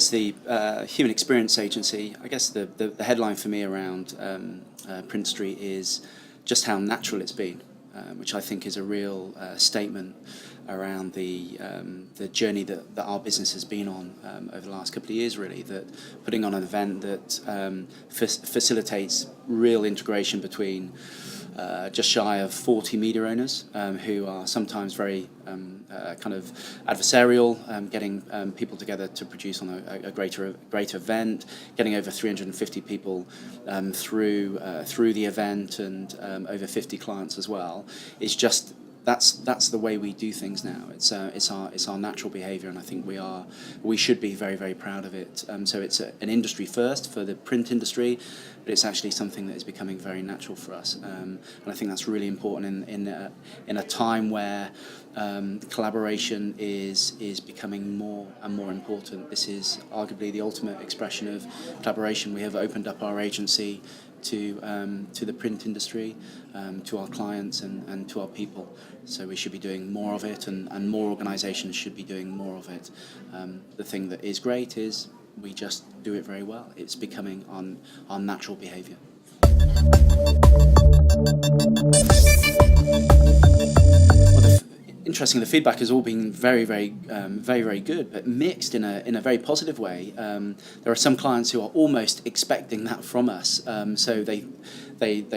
as the human experience agency, I guess the headline for me around Print Street is just how natural it's been, which I think is a real statement around the journey that our business has been on over the last couple of years, really, that putting on an event that facilitates real integration between just shy of 40 media owners who are sometimes very kind of adversarial, getting people together to produce on a greater event, getting over 350 people through the event, and over 50 clients as well. It's just that's the way we do things now. It's our natural behaviour, and I think we should be very, very proud of it. So it's an industry first for the print industry, but it's actually something that is becoming very natural for us, and I think that's really important in a time where collaboration is becoming more and more important. This is arguably the ultimate expression of collaboration. We have opened up our agency to the print industry, to our clients and to our people. So we should be doing more of it, and more organisations should be doing more of it. The thing that is great is we just do it very well. It's becoming our natural behaviour. Interesting. The feedback has all been very, very good, but mixed in a very positive way. There are some clients who are almost expecting that from us. So they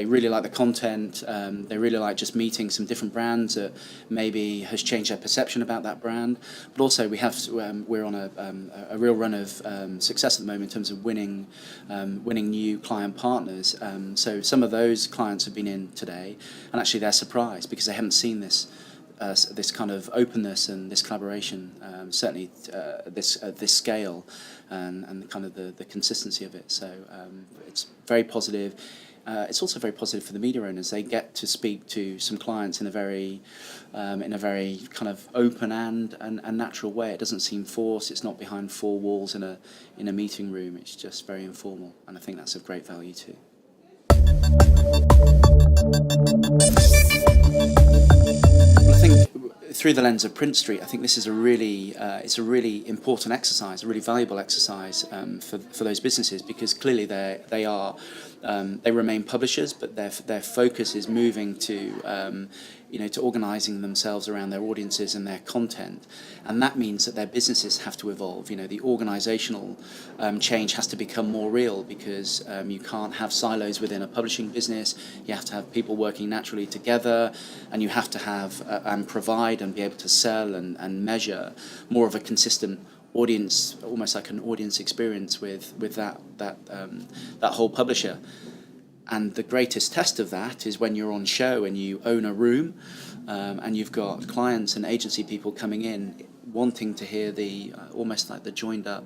really like the content. They really like just meeting some different brands that maybe has changed their perception about that brand. But also we're on a real run of success at the moment in terms of winning new client partners. So some of those clients have been in today, and actually they're surprised because they haven't seen this kind of openness and this collaboration, certainly this scale, and kind of the consistency of it. So it's very positive. It's also very positive for the media owners. They get to speak to some clients in a very kind of open and natural way. It doesn't seem forced. It's not behind four walls in a meeting room. It's just very informal, and I think that's of great value too. I think through the lens of Print Street, I think this is a really important exercise, a really valuable exercise for those businesses, because clearly they remain publishers, but their focus is moving to to organising themselves around their audiences and their content, and that means that their businesses have to evolve. The organisational change has to become more real, because you can't have silos within a publishing business. You have to have people working naturally together, and you have to have and provide and be able to sell and measure more of a consistent audience, almost like an audience experience with that whole publisher. And the greatest test of that is when you're on show and you own a room, and you've got clients and agency people coming in wanting to hear the almost like the joined up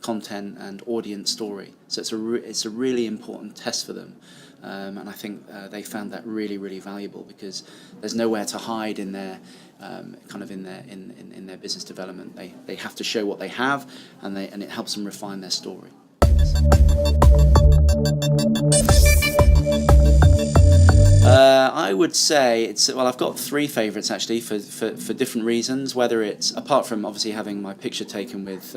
content and audience story. So it's a really important test for them, and I think they found that really, really valuable, because there's nowhere to hide in their in their business development. They have to show what they have, and it helps them refine their story. I would say I've got three favourites actually for different reasons. Whether it's, apart from obviously having my picture taken with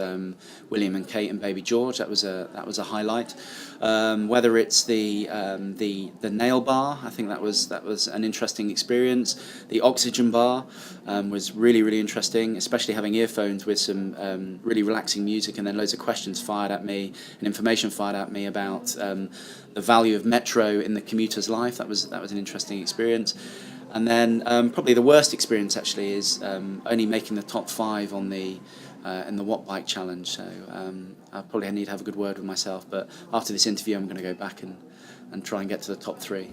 William and Kate and baby George, that was a highlight. Whether it's the nail bar, I think that was an interesting experience. The oxygen bar was really, really interesting, especially having earphones with some really relaxing music, and then loads of questions fired at me and information fired at me about the value of metro in the commuter's life. That was an interesting experience. And then probably the worst experience actually is only making the top 5 on in the Watt Bike Challenge. So I probably need to have a good word with myself, but after this interview I'm going to go back and try and get to the top 3.